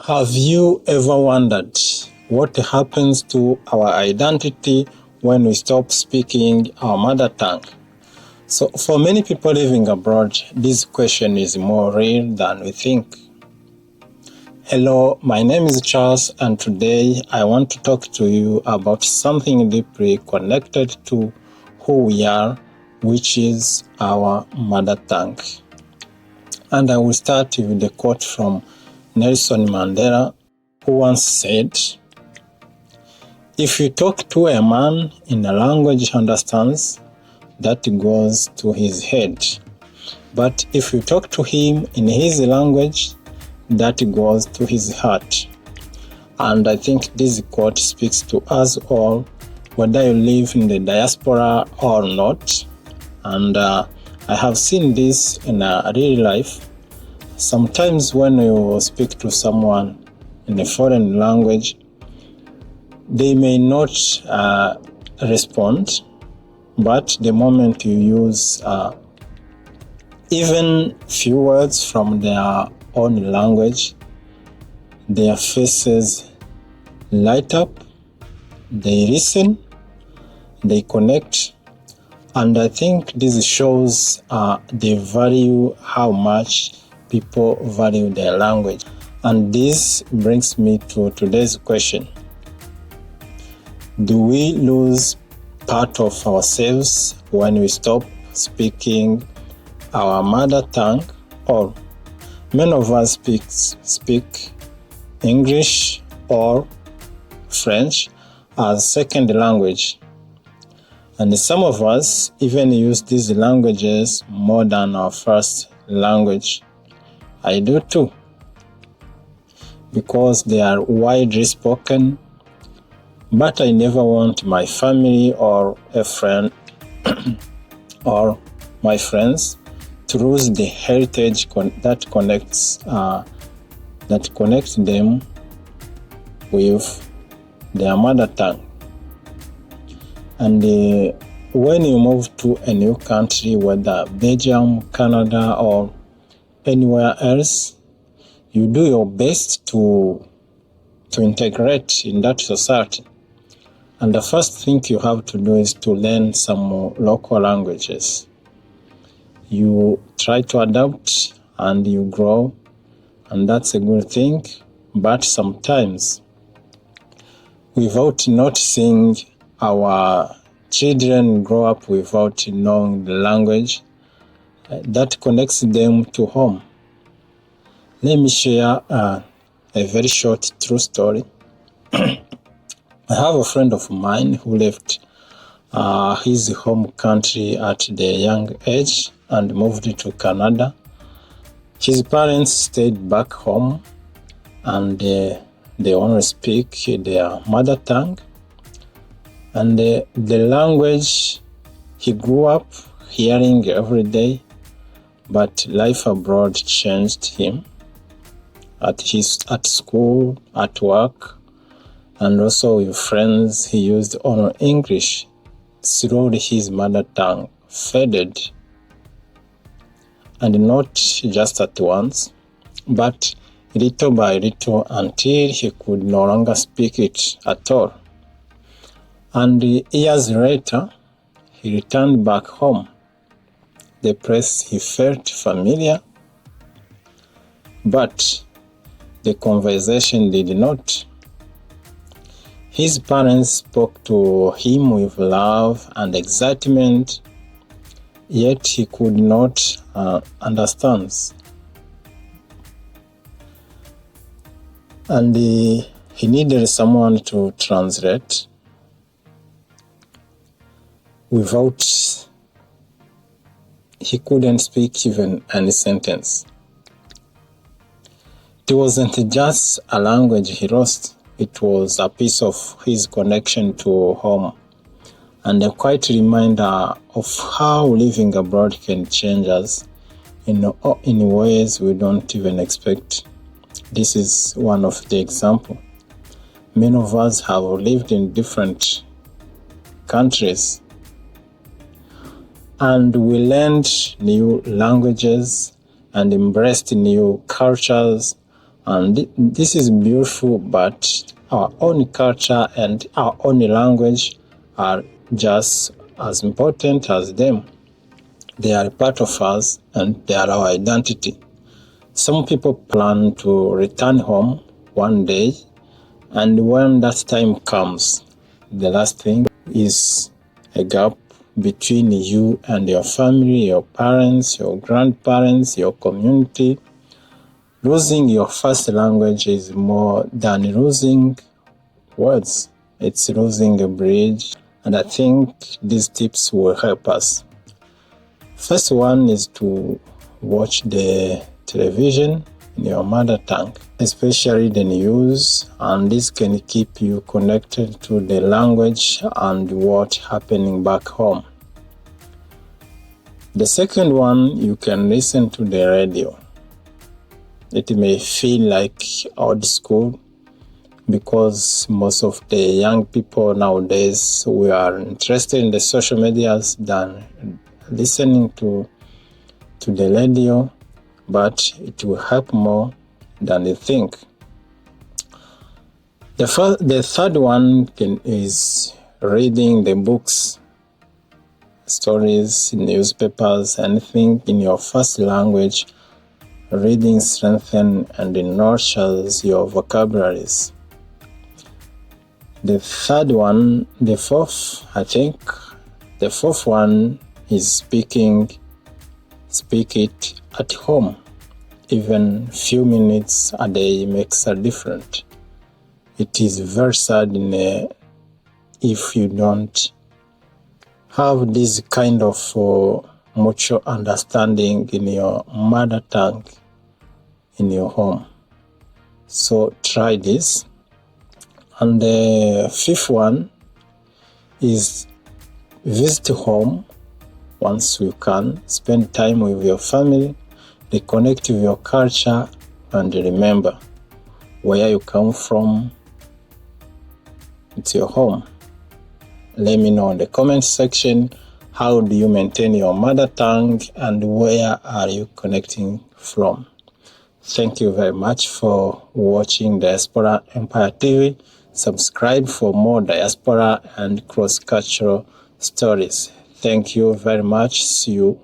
Have you ever wondered what happens to our identity when we stop speaking our mother tongue? So for many people living abroad, this question is more real than we think. Hello, my name is Charles, and today I want to talk to you about something deeply connected to who we are, which is our mother tongue. And I will start with a quote from Nelson Mandela, who once said, "If you talk to a man in a language he understands, that goes to his head. But if you talk to him in his language, that goes to his heart." And I think this quote speaks to us all, whether you live in the diaspora or not. And I have seen this in real life. Sometimes when you speak to someone in a foreign language, they may not respond, but the moment you use even few words from their own language, their faces light up, they listen, they connect, and I think this shows they value how much people value their language. And this brings me to today's question. Do we lose part of ourselves when we stop speaking our mother tongue? Or many of us speak English or French as second language. And some of us even use these languages more than our first language. I do too, because they are widely spoken, but I never want my family or a friend or my friends to lose the heritage that connects them with their mother tongue. And when you move to a new country, whether Belgium, Canada, or anywhere else, you do your best to integrate in that society. And the first thing you have to do is to learn some local languages. You try to adapt and you grow, and that's a good thing. But sometimes, without noticing, our children grow up without knowing the language that connects them to home. Let me share a very short true story. I have a friend of mine who left his home country at the young age and moved to Canada. His parents stayed back home and they only speak their mother tongue. And the language he grew up hearing every day, but life abroad changed him. At school, at work, and also with friends, he used only English. Slowly his mother tongue faded. And not just at once, but little by little until he could no longer speak it at all. And years later, he returned back home. The place he felt familiar, but the conversation did not. His parents spoke to him with love and excitement, yet he could not understand. And he needed someone to translate. Without, he couldn't speak even any sentence. It wasn't just a language he lost, it was a piece of his connection to home, and a quiet reminder of how living abroad can change us in ways we don't even expect. This is one of the examples. Many of us have lived in different countries, and we learned new languages and embraced new cultures, And this is beautiful, but our own culture and our own language are just as important as them. They are a part of us and they are our identity. Some people plan to return home one day, and when that time comes, the last thing is a gap between you and your family, your parents, your grandparents, your community. Losing your first language is more than losing words. It's losing a bridge, and I think these tips will help us. First one is to watch the television in your mother tongue, especially the news, and this can keep you connected to the language and what's happening back home. The second one, you can listen to the radio. It may feel like old school because most of the young people nowadays, we are interested in the social medias than listening to the radio, but it will help more than you think. The third one is reading the books, stories, newspapers, anything in your first language. Reading strengthens and nurtures your vocabularies. The fourth one is speak it at home. Even few minutes a day makes a difference. It is very sad if you don't have this kind of mutual understanding in your mother tongue in your home. So try this. And the fifth one is visit home once you can. Spend time with your family, reconnect with your culture, and remember where you come from. It's your home. Let me know in the comment section, how do you maintain your mother tongue and where are you connecting from? Thank you very much for watching Diaspora Empire TV. Subscribe for more diaspora and cross-cultural stories. Thank you very much. See you